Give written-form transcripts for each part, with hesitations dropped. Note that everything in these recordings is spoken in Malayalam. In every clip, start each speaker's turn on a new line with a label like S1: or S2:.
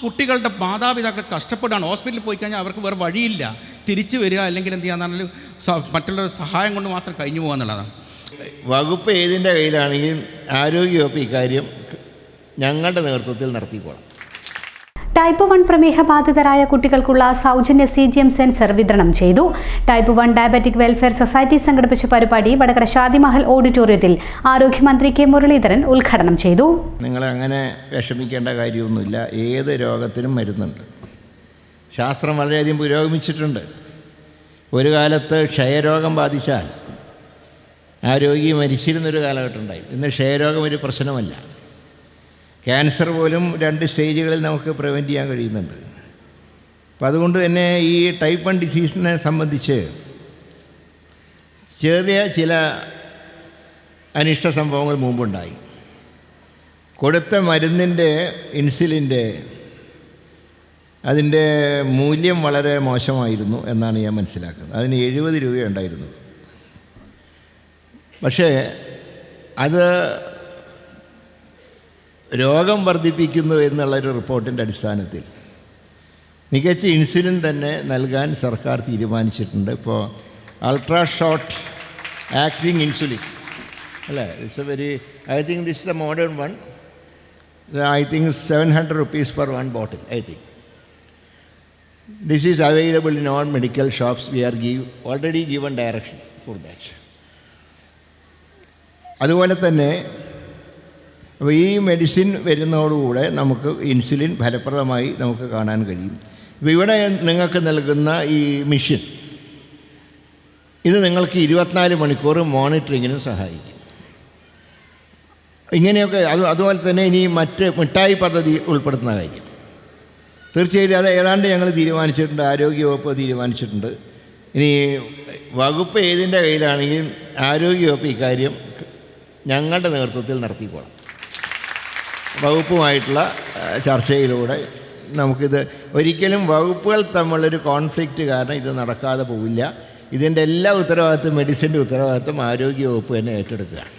S1: കുട്ടികളുടെ മാതാപിതാക്കൾ കഷ്ടപ്പെടാണ്. ഹോസ്പിറ്റലിൽ പോയി കഴിഞ്ഞാൽ അവർക്ക് വേറെ വഴിയില്ല, തിരിച്ചു വരിക അല്ലെങ്കിൽ എന്ത് ചെയ്യാന്ന് മറ്റുള്ള സഹായം കൊണ്ട് മാത്രം കഴിഞ്ഞു പോകുക എന്നുള്ളതാണ്.
S2: വകുപ്പ് ഏതിൻ്റെ കയ്യിലാണെങ്കിലും ആരോഗ്യവകുപ്പ് ഇക്കാര്യം ഞങ്ങളുടെ നേതൃത്വത്തിൽ നടത്തിക്കോളാം.
S3: ടൈപ്പ് 1 പ്രമേഹ ബാധിതരായ കുട്ടികൾക്കുള്ള സൗജന്യ CGM സെൻസർ വിതരണം ചെയ്തു. ടൈപ്പ് 1 ഡയബറ്റിക് വെൽഫെയർ സൊസൈറ്റി സംഘടിപ്പിച്ച പരിപാടി വടകര ഷാദിമഹൽ ഓഡിറ്റോറിയത്തിൽ ആരോഗ്യമന്ത്രി കെ മുരളീധരൻ ഉദ്ഘാടനം ചെയ്തു.
S2: നിങ്ങൾ അങ്ങനെ വിഷമിക്കേണ്ട കാര്യമൊന്നുമില്ല. ഏത് രോഗത്തിനും മരുന്നുണ്ട്. ശാസ്ത്രം വളരെയധികം പുരോഗമിച്ചിട്ടുണ്ട്. ഒരു കാലത്ത് ക്ഷയരോഗം ബാധിച്ചാൽ ആ രോഗി മരിച്ചിരുന്നൊരു കാലഘട്ടം ഉണ്ടായി. ഇന്ന് ക്ഷയരോഗം ഒരു പ്രശ്നമല്ല. ക്യാൻസർ പോലും 2 സ്റ്റേജുകളിൽ നമുക്ക് പ്രിവെൻറ്റ് ചെയ്യാൻ കഴിയുന്നുണ്ട്. അപ്പം അതുകൊണ്ട് തന്നെ ഈ ടൈപ്പ് 1 ഡിസീസിനെ സംബന്ധിച്ച് ചെറിയ ചില അനിഷ്ട സംഭവങ്ങൾ മുമ്പുണ്ടായി. കൊടുത്ത മരുന്നിൻ്റെ ഇൻസുലിൻ്റെ അതിൻ്റെ മൂല്യം വളരെ മോശമായിരുന്നു എന്നാണ് ഞാൻ മനസ്സിലാക്കുന്നത്. അതിന് 70 രൂപയുണ്ടായിരുന്നു. പക്ഷേ അത് രോഗം വർദ്ധിപ്പിക്കുന്നു എന്നുള്ളൊരു റിപ്പോർട്ടിൻ്റെ അടിസ്ഥാനത്തിൽ മികച്ച ഇൻസുലിൻ തന്നെ നൽകാൻ സർക്കാർ തീരുമാനിച്ചിട്ടുണ്ട്. ഇപ്പോൾ അൾട്രാ ഷോർട്ട് ആക്ടിങ് ഇൻസുലിൻ അല്ലേ, it's A very, I think this is the modern one. I think 700 rupees for one bottle, I think. This is available in all medical shops. We are already given direction for that. അതുപോലെ തന്നെ അപ്പോൾ ഈ മെഡിസിൻ വരുന്നതോടുകൂടെ നമുക്ക് ഇൻസുലിൻ ഫലപ്രദമായി നമുക്ക് കാണാൻ കഴിയും. ഇപ്പോൾ ഇവിടെ നിങ്ങൾക്ക് നൽകുന്ന ഈ മെഷീൻ ഇത് നിങ്ങൾക്ക് 24 മണിക്കൂർ മോണിറ്ററിങ്ങിനും സഹായിക്കും. ഇങ്ങനെയൊക്കെ അതുപോലെ തന്നെ ഇനി മറ്റ് മിഠായി പദ്ധതി ഉൾപ്പെടുത്തുന്ന കാര്യം തീർച്ചയായിട്ടും അത് ഏതാണ്ട് ഞങ്ങൾ തീരുമാനിച്ചിട്ടുണ്ട്, ആരോഗ്യവകുപ്പ് തീരുമാനിച്ചിട്ടുണ്ട്. ഇനി വകുപ്പ് ഏതിൻ്റെ കയ്യിലാണെങ്കിലും ആരോഗ്യവകുപ്പ് ഇക്കാര്യം ഞങ്ങളുടെ നേതൃത്വത്തിൽ നടത്തിക്കോളാം. വകുപ്പുമായിട്ടുള്ള ചർച്ചയിലൂടെ നമുക്കിത് ഒരിക്കലും വകുപ്പുകൾ തമ്മിലൊരു കോൺഫ്ലിക്റ്റ് കാരണം ഇത് നടക്കാതെ പോവില്ല. ഇതിൻ്റെ എല്ലാ ഉത്തരവാദിത്വം, മെഡിസിൻ്റെ ഉത്തരവാദിത്വം ആരോഗ്യവകുപ്പ് തന്നെ ഏറ്റെടുക്കുകയാണ്.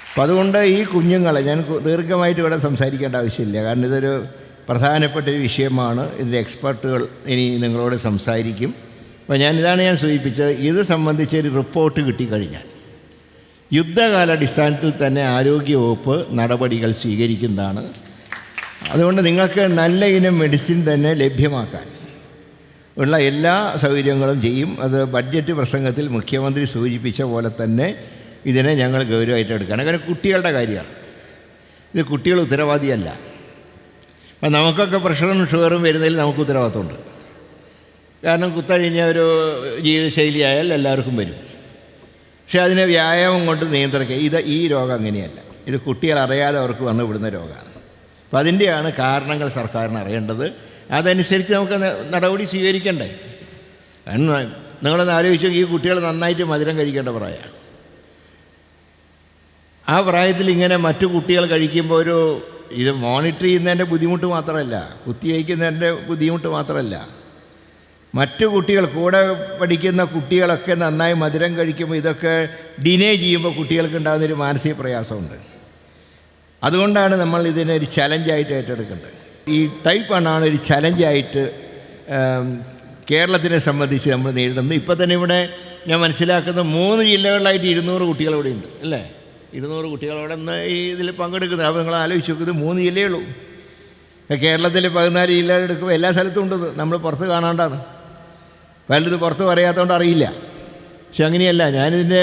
S2: അപ്പോൾ അതുകൊണ്ട് ഈ കുഞ്ഞുങ്ങളെ ഞാൻ ദീർഘമായിട്ട് ഇവിടെ സംസാരിക്കേണ്ട ആവശ്യമില്ല, കാരണം ഇതൊരു പ്രധാനപ്പെട്ട ഒരു വിഷയമാണ്. ഇതിൻ്റെ എക്സ്പെർട്ടുകൾ ഇനി നിങ്ങളോട് സംസാരിക്കും. അപ്പോൾ ഇതാണ് ഞാൻ സൂചിപ്പിച്ചത്. ഇത് സംബന്ധിച്ചൊരു റിപ്പോർട്ട് കിട്ടിക്കഴിഞ്ഞാൽ യുദ്ധകാലാടിസ്ഥാനത്തിൽ തന്നെ ആരോഗ്യവകുപ്പ് നടപടികൾ സ്വീകരിക്കുന്നതാണ്. അതുകൊണ്ട് നിങ്ങൾക്ക് നല്ല ഇനം മെഡിസിൻ തന്നെ ലഭ്യമാക്കാൻ ഉള്ള എല്ലാ സൗകര്യങ്ങളും ചെയ്യും. അത് ബഡ്ജറ്റ് പ്രസംഗത്തിൽ മുഖ്യമന്ത്രി സൂചിപ്പിച്ച പോലെ തന്നെ ഇതിനെ ഞങ്ങൾ ഗൗരവമായിട്ട് എടുക്കുകയാണ്. കാരണം കുട്ടികളുടെ കാര്യമാണ്. ഇത് കുട്ടികൾ ഉത്തരവാദിയല്ല. അപ്പം നമുക്കൊക്കെ പ്രഷറും ഷുഗറും വരുന്നതിൽ നമുക്ക് ഉത്തരവാദിത്തമുണ്ട്. കാരണം കുത്തഴിഞ്ഞ ഒരു ജീവിതശൈലിയായാൽ എല്ലാവർക്കും വരും. പക്ഷേ അതിനെ വ്യായാമം കൊണ്ട് നിയന്ത്രിക്കുക. ഈ രോഗം അങ്ങനെയല്ല. ഇത് കുട്ടികൾ അറിയാതെ അവർക്ക് വന്നു വിടുന്ന രോഗമാണ്. അപ്പം അതിൻ്റെയാണ് കാരണങ്ങൾ സർക്കാരിന് അറിയേണ്ടത്. അതനുസരിച്ച് നമുക്ക് നടപടി സ്വീകരിക്കണ്ടേ. കാരണം നിങ്ങളൊന്ന് ആലോചിച്ചു, ഈ കുട്ടികൾ നന്നായിട്ട് മധുരം കഴിക്കേണ്ട പ്രായമാണ്. ആ പ്രായത്തിൽ ഇങ്ങനെ മറ്റു കുട്ടികൾ കഴിക്കുമ്പോൾ ഇത് മോണിറ്റർ ചെയ്യുന്നതിൻ്റെ ബുദ്ധിമുട്ട് മാത്രമല്ല, കുത്തിവയ്ക്കുന്നതിൻ്റെ ബുദ്ധിമുട്ട് മാത്രമല്ല, മറ്റു കുട്ടികൾ കൂടെ പഠിക്കുന്ന കുട്ടികളൊക്കെ നന്നായി മധുരം കഴിക്കുമ്പോൾ ഇതൊക്കെ ഡിനേ ചെയ്യുമ്പോൾ കുട്ടികൾക്ക് ഉണ്ടാകുന്നൊരു മാനസിക പ്രയാസമുണ്ട്. അതുകൊണ്ടാണ് നമ്മൾ ഇതിനെ ഒരു ചലഞ്ചായിട്ട് ഏറ്റെടുക്കേണ്ടത്. ഈ ടൈപ്പ് 1 ഒരു ചലഞ്ചായിട്ട് കേരളത്തിനെ സംബന്ധിച്ച് നമ്മൾ നേരിടുന്നത്. ഇപ്പോൾ തന്നെ ഇവിടെ ഞാൻ മനസ്സിലാക്കുന്നത് 3 ജില്ലകളിലായിട്ട് 200 കുട്ടികളിവിടെ ഉണ്ട് അല്ലേ. 200 കുട്ടികളവിടെ നിന്ന് ഈ ഇതിൽ പങ്കെടുക്കുന്നത്. അപ്പോൾ നിങ്ങൾ ആലോചിച്ച് നോക്കുന്നത് 3 ജില്ലയേ ഉള്ളൂ. കേരളത്തിൽ 14 ജില്ലകൾ എടുക്കുമ്പോൾ എല്ലാ സ്ഥലത്തും ഉണ്ടത്. നമ്മൾ പുറത്ത് കാണാണ്ടാണ്. പലത് പുറത്ത് പറയാത്തതുകൊണ്ട് അറിയില്ല. പക്ഷെ അങ്ങനെയല്ല. ഞാനിതിൻ്റെ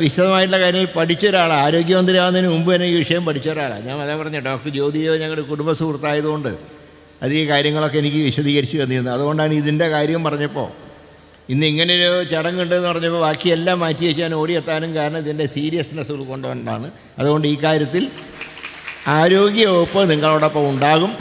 S2: വിശദമായിട്ടുള്ള കാര്യങ്ങൾ പഠിച്ച ഒരാളാണ്. ആരോഗ്യമന്ത്രിയാവുന്നതിന് മുമ്പ് തന്നെ ഈ വിഷയം പഠിച്ച ഒരാളാണ്. ഞാൻ അതേ പറഞ്ഞ ഡോക്ടർ ജ്യോതിയോ ഞങ്ങളുടെ കുടുംബ സുഹൃത്തായതുകൊണ്ട് അത് ഈ കാര്യങ്ങളൊക്കെ എനിക്ക് വിശദീകരിച്ച് തന്നിരുന്നത്. അതുകൊണ്ടാണ് ഇതിൻ്റെ കാര്യം പറഞ്ഞപ്പോൾ, ഇന്ന് ഇങ്ങനെയൊരു ചടങ്ങുണ്ടെന്ന് പറഞ്ഞപ്പോൾ ബാക്കിയെല്ലാം മാറ്റി വെച്ച് ഞാൻ ഓടിയെത്താനും കാരണം ഇതിൻ്റെ സീരിയസ്നെസ് ഉൾക്കൊണ്ടുകൊണ്ടാണ്. അതുകൊണ്ട് ഈ കാര്യത്തിൽ ആരോഗ്യവകുപ്പ് നിങ്ങളോടൊപ്പം ഉണ്ടാകും.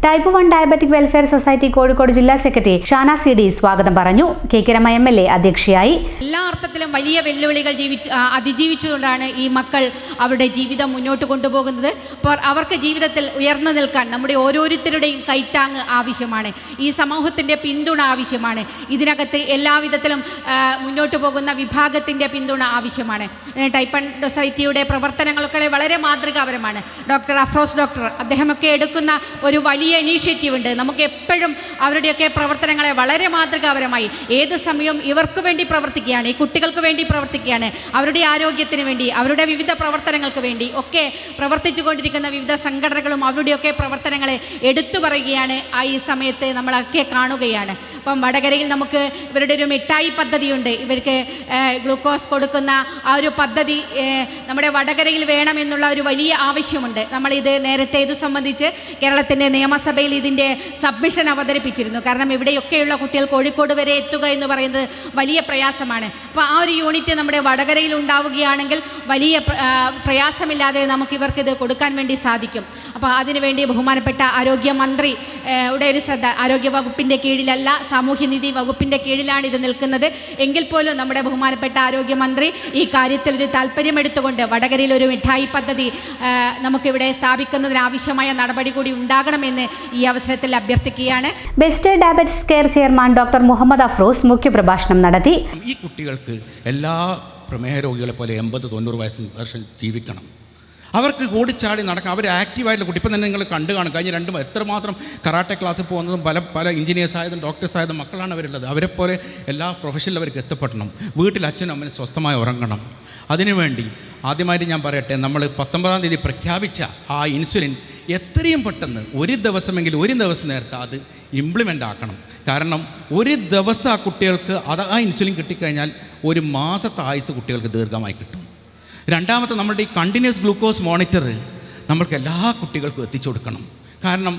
S3: Type 1 diabetic welfare society Kozhikode ജില്ലാ സെക്രട്ടറി ഷാന സിഡി സ്വാഗതം പറഞ്ഞു. കെ രമ MLA അധ്യക്ഷയായി.
S4: എല്ലാ അർത്ഥത്തിലും വലിയ വെല്ലുവിളികൾ അതിജീവിച്ചുകൊണ്ടാണ് ഈ മക്കൾ അവരുടെ ജീവിതം മുന്നോട്ട് കൊണ്ടുപോകുന്നത്. അപ്പോൾ അവർക്ക് ജീവിതത്തിൽ ഉയർന്നു നിൽക്കാൻ നമ്മുടെ ഓരോരുത്തരുടെയും കൈത്താങ്ങ് ആവശ്യമാണ്. ഈ സമൂഹത്തിൻ്റെ പിന്തുണ ആവശ്യമാണ്. ഇതിനകത്ത് എല്ലാവിധത്തിലും മുന്നോട്ട് പോകുന്ന വിഭാഗത്തിൻ്റെ പിന്തുണ ആവശ്യമാണ്. ടൈപ്പ് 1 സൊസൈറ്റിയുടെ പ്രവർത്തനങ്ങളൊക്കെ വളരെ മാതൃകാപരമാണ്. ഡോക്ടർ അഫ്രോസ് ഡോക്ടർ അദ്ദേഹമൊക്കെ എടുക്കുന്ന ഒരു വലിയ ഇനീഷ്യേറ്റീവ് ഉണ്ട്. നമുക്ക് എപ്പോഴും അവരുടെയൊക്കെ പ്രവർത്തനങ്ങളെ വളരെ മാതൃകാപരമായി ഏത് സമയവും ഇവർക്ക് വേണ്ടി പ്രവർത്തിക്കുകയാണ്, ഈ കുട്ടികൾക്ക് വേണ്ടി പ്രവർത്തിക്കുകയാണ്, അവരുടെ ആരോഗ്യത്തിന് വേണ്ടി, അവരുടെ വിവിധ പ്രവർത്തനങ്ങൾക്ക് വേണ്ടി ഒക്കെ പ്രവർത്തിച്ചു കൊണ്ടിരിക്കുന്ന വിവിധ സംഘടനകളും അവരുടെയൊക്കെ പ്രവർത്തനങ്ങളെ എടുത്തു പറയുകയാണ് ഈ സമയത്ത് നമ്മളൊക്കെ കാണുകയാണ്. അപ്പം വടകരയിൽ നമുക്ക് ഇവരുടെ ഒരു മിഠായി പദ്ധതിയുണ്ട്. ഇവർക്ക് ഗ്ലൂക്കോസ് കൊടുക്കുന്ന ആ ഒരു പദ്ധതി നമ്മുടെ വടകരയിൽ വേണമെന്നുള്ള ഒരു വലിയ ആവശ്യമുണ്ട്. നമ്മളിത് നേരത്തെ ഇത് സംബന്ധിച്ച് കേരളത്തിൻ്റെ നിയമസഭയിൽ ഇതിൻ്റെ സബ്മിഷൻ അവതരിപ്പിച്ചിരുന്നു. കാരണം ഇവിടെയൊക്കെയുള്ള കുട്ടികൾ കോഴിക്കോട് വരെ എത്തുക എന്ന് പറയുന്നത് വലിയ പ്രയാസമാണ്. അപ്പോൾ ആ ഒരു യൂണിറ്റ് നമ്മുടെ വടകരയിൽ ഉണ്ടാവുകയാണെങ്കിൽ വലിയ പ്രയാസമില്ലാതെ നമുക്ക് ഇവർക്കിത് കൊടുക്കാൻ വേണ്ടി സാധിക്കും. അപ്പോൾ അതിനുവേണ്ടി ബഹുമാനപ്പെട്ട ആരോഗ്യമന്ത്രി ഒരു ശ്രദ്ധ, ആരോഗ്യ വകുപ്പിൻ്റെ കീഴിലല്ല, സാമൂഹ്യനീതി വകുപ്പിൻ്റെ കീഴിലാണ് ഇത് നിൽക്കുന്നത്. എങ്കിൽ പോലും നമ്മുടെ ബഹുമാനപ്പെട്ട ആരോഗ്യമന്ത്രി ഈ കാര്യത്തിൽ ഒരു താല്പര്യമെടുത്തുകൊണ്ട് വടകരയിൽ ഒരു മിഠായി പദ്ധതി നമുക്കിവിടെ സ്ഥാപിക്കുന്നതിനാവശ്യമായ നടപടി കൂടി ഉണ്ടാകണമെന്ന് ഈ അവസരത്തിൽ അഭ്യർത്ഥിക്കുകയാണ്.
S3: Best diabetes care chairman doctor Muhammad Afroz മുഖ്യപ്രഭാഷണം നടത്തി.
S1: ഈ കുട്ടികൾക്ക് എല്ലാ പ്രമേഹ രോഗികളെ പോലെ 80-90 വർഷം ജീവിക്കണം. അവർക്ക് ഓടിച്ചാടി നടക്കാം. അവർ ആക്റ്റീവായിട്ടുള്ള കുട്ടി. ഇപ്പം തന്നെ നിങ്ങൾ കണ്ടു കാണും, കഴിഞ്ഞ എത്രമാത്രം കറാട്ടെ ക്ലാസ്സിൽ പോകുന്നതും പല എഞ്ചിനീയേഴ്സ് ആയതും ഡോക്ടേഴ്സ് ആയതും മക്കളാണ് അവരുള്ളത്. അവരെപ്പോലെ എല്ലാ പ്രൊഫഷനിലും അവർക്ക് എത്തപ്പെടണം. വീട്ടിൽ അച്ഛനും അമ്മനും സ്വസ്ഥമായി ഉറങ്ങണം. അതിനുവേണ്ടി ആദ്യമായിട്ട് ഞാൻ പറയട്ടെ, നമ്മൾ 19-ാം തീയതി പ്രഖ്യാപിച്ച ആ ഇൻസുലിൻ എത്രയും പെട്ടെന്ന് ഒരു ദിവസം നേരത്തെ അത് ഇംപ്ലിമെൻ്റ് ആക്കണം. കാരണം ഒരു ദിവസം ആ കുട്ടികൾക്ക് ആ ഇൻസുലിൻ കിട്ടിക്കഴിഞ്ഞാൽ ഒരു മാസത്തെ ആയുസ് കുട്ടികൾക്ക് ദീർഘമായി കിട്ടും. രണ്ടാമത്തെ, നമ്മുടെ ഈ കണ്ടിന്യൂസ് ഗ്ലൂക്കോസ് മോണിറ്റർ നമ്മൾക്ക് എല്ലാ കുട്ടികൾക്കും എത്തിച്ചു കൊടുക്കണം. കാരണം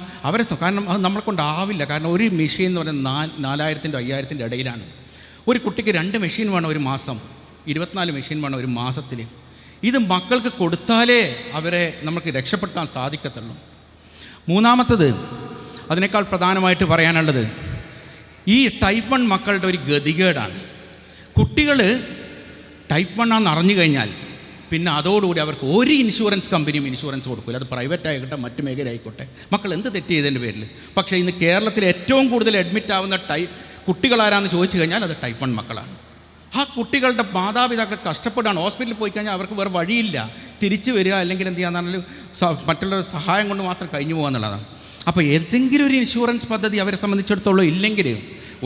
S1: അത് നമ്മളെ കൊണ്ടാവില്ല. കാരണം ഒരു മെഷീൻ എന്ന് പറയുന്നത് 4000-5000 ഇടയിലാണ്. ഒരു കുട്ടിക്ക് 2 മെഷീൻ വേണം ഒരു മാസം, 24 മെഷീൻ വേണം ഒരു മാസത്തിൽ. ഇത് മക്കൾക്ക് കൊടുത്താലേ അവരെ നമുക്ക് രക്ഷപ്പെടുത്താൻ സാധിക്കത്തുള്ളൂ. മൂന്നാമത്തത്, അതിനേക്കാൾ പ്രധാനമായിട്ട് പറയാനുള്ളത്, ഈ ടൈപ്പ് 1 മക്കളുടെ ഒരു ഗതികേടാണ്. കുട്ടികൾ ടൈപ്പ് 1 ആണെന്ന് അറിഞ്ഞു കഴിഞ്ഞാൽ പിന്നെ അതോടുകൂടി അവർക്ക് ഒരു ഇൻഷുറൻസ് കമ്പനിയും ഇൻഷുറൻസ് കൊടുക്കില്ല. അത് പ്രൈവറ്റ് ആയിക്കോട്ടെ, മറ്റു മേഖല ആയിക്കോട്ടെ. മക്കൾ എന്ത് തെറ്റ് ചെയ്തതിൻ്റെ പേരിൽ. പക്ഷേ ഇന്ന് കേരളത്തിൽ ഏറ്റവും കൂടുതൽ അഡ്മിറ്റ് ആവുന്ന കുട്ടികളാരാന്ന് ചോദിച്ചു കഴിഞ്ഞാൽ അത് ടൈപ്പ് 1 മക്കളാണ്. ആ കുട്ടികളുടെ മാതാപിതാക്കൾ കഷ്ടപ്പെടാണ്. ഹോസ്പിറ്റലിൽ പോയി കഴിഞ്ഞാൽ അവർക്ക് വേറെ വഴിയില്ല, തിരിച്ചു വരിക അല്ലെങ്കിൽ എന്ത് ചെയ്യാന്ന് പറഞ്ഞാൽ മറ്റുള്ള സഹായം കൊണ്ട് മാത്രം കഴിഞ്ഞു പോകുക എന്നുള്ളതാണ്. അപ്പോൾ എന്തെങ്കിലും ഒരു ഇൻഷുറൻസ് പദ്ധതി അവരെ സംബന്ധിച്ചിടത്തോളം ഇല്ലെങ്കിൽ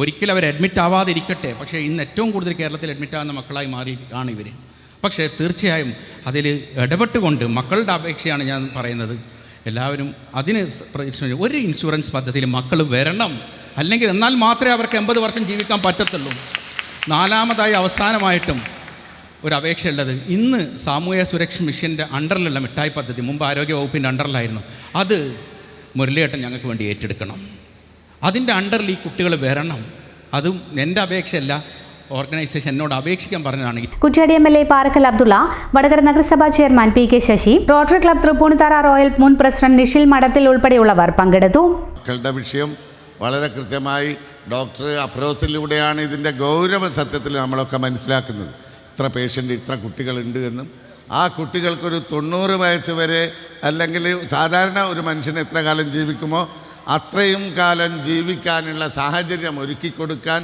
S1: ഒരിക്കലും അവർ അഡ്മിറ്റ് ആവാതിരിക്കട്ടെ. പക്ഷേ ഇന്ന് ഏറ്റവും കൂടുതൽ കേരളത്തിൽ അഡ്മിറ്റ് ആകുന്ന മക്കളായി മാറിയാണ് ഇവർ. പക്ഷേ തീർച്ചയായും അതിൽ ഇടപെട്ടുകൊണ്ട് മക്കളുടെ അപേക്ഷയാണ് ഞാൻ പറയുന്നത്. എല്ലാവരും അതിന് ഒരു ഇൻഷുറൻസ് പദ്ധതിയിൽ മക്കൾ വരണം. അല്ലെങ്കിൽ എന്നാൽ മാത്രമേ അവർക്ക് 80 വർഷം ജീവിക്കാൻ പറ്റത്തുള്ളൂ. നാലാമതായി അവസാനമായിട്ടും ഒരു അപേക്ഷയുള്ളത്, ഇന്ന് സാമൂഹ്യ സുരക്ഷ മിഷൻ്റെ അണ്ടറിലുള്ള മിഠായി പദ്ധതി മുമ്പ് ആരോഗ്യ വകുപ്പിൻ്റെ അണ്ടറിലായിരുന്നു. അത് മുരളിയേട്ടൻ ഞങ്ങൾക്ക് വേണ്ടി ഏറ്റെടുക്കണം. അതിൻ്റെ അണ്ടറിൽ ഈ കുട്ടികൾ വരണം. അതും എൻ്റെ അപേക്ഷയല്ല, ഓർഗനൈസേഷൻ എന്നോട് അപേക്ഷിക്കാൻ പറഞ്ഞതാണ്.
S3: കുറ്റ്യാടി MLA പാറക്കൽ അബ്ദുള്ള, വടകര നഗരസഭാ chairman PK Sasi, rotary club Tripunithura royal മുൻ പ്രസിഡന്റ് നിഷിൽ മഠത്തിൽ ഉൾപ്പെടെയുള്ളവർ പങ്കെടുത്തു.
S5: മക്കളുടെ വിഷയം വളരെ കൃത്യമായി ഡോക്ടർ അഫ്രോസിലൂടെയാണ് ഇതിൻ്റെ ഗൗരവം സത്യത്തിൽ നമ്മളൊക്കെ മനസ്സിലാക്കുന്നത്. ഇത്ര പേഷ്യൻ്റ്, ഇത്ര കുട്ടികളുണ്ട് എന്നും ആ കുട്ടികൾക്കൊരു 90 വയസ്സ് വരെ, അല്ലെങ്കിൽ സാധാരണ ഒരു മനുഷ്യൻ എത്ര കാലം ജീവിക്കുമോ അത്രയും കാലം ജീവിക്കാനുള്ള സാഹചര്യം ഒരുക്കി കൊടുക്കാൻ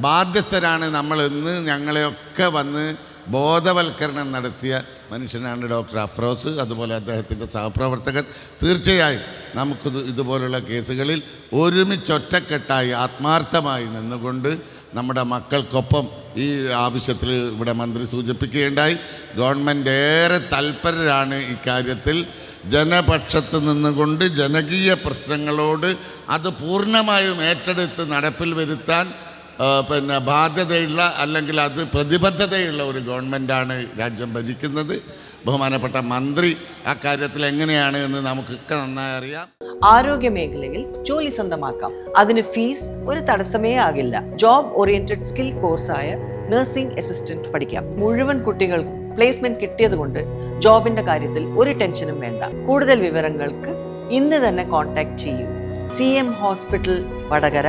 S5: ബാധ്യസ്ഥരാണ് നമ്മളെന്ന് ഞങ്ങളെയൊക്കെ വന്ന് ബോധവൽക്കരണം നടത്തിയ മനുഷ്യനാണ് ഡോക്ടർ അഫ്രോസ്. അതുപോലെ അദ്ദേഹത്തിൻ്റെ സഹപ്രവർത്തകർ. തീർച്ചയായും നമുക്ക് ഇതുപോലുള്ള കേസുകളിൽ ഒരുമിച്ചൊറ്റക്കെട്ടായി ആത്മാർത്ഥമായി നിന്നുകൊണ്ട് നമ്മുടെ മക്കൾക്കൊപ്പം ഈ ആവശ്യത്തിൽ ഇവിടെ മന്ത്രി സൂചിപ്പിക്കുകയുണ്ടായി. ഗവൺമെൻറ് ഏറെ തൽപരരാണ് ഇക്കാര്യത്തിൽ. ജനപക്ഷത്ത് നിന്നുകൊണ്ട് ജനകീയ പ്രശ്നങ്ങളോട് അത് പൂർണ്ണമായും ഏറ്റെടുത്ത് നടപ്പിൽ വരുത്താൻ ബാധ്യതയുള്ള, അല്ലെങ്കിൽ അത് പ്രതിബദ്ധതയുള്ള ഒരു ഗവൺമെൻറ്റാണ് രാജ്യം ഭരിക്കുന്നത്. ബഹുമാനപ്പെട്ട മന്ത്രി അക്കാര്യത്തിൽ എങ്ങനെയാണ് എന്ന് നമുക്കൊക്കെ നന്നായി അറിയാം.
S6: ആരോഗ്യ മേഖലയിൽ ജോലി സ്വന്തമാക്കാം. അതിന് ഫീസ് ഒരു തടസ്സമേ ആകില്ല. ജോബ് ഓറിയന്റഡ് സ്കിൽ കോഴ്സായ നഴ്സിംഗ് അസിസ്റ്റന്റ് പഠിക്കാം. മുഴുവൻ കുട്ടികൾക്കും പ്ലേസ്മെന്റ് കിട്ടിയതുകൊണ്ട് ജോബിന്റെ കാര്യത്തിൽ ഒരു ടെൻഷനും വേണ്ട. കൂടുതൽ വിവരങ്ങൾക്ക് ഇന്ന് തന്നെ കോൺടാക്ട് ചെയ്യൂ. CM hospital Vadakara,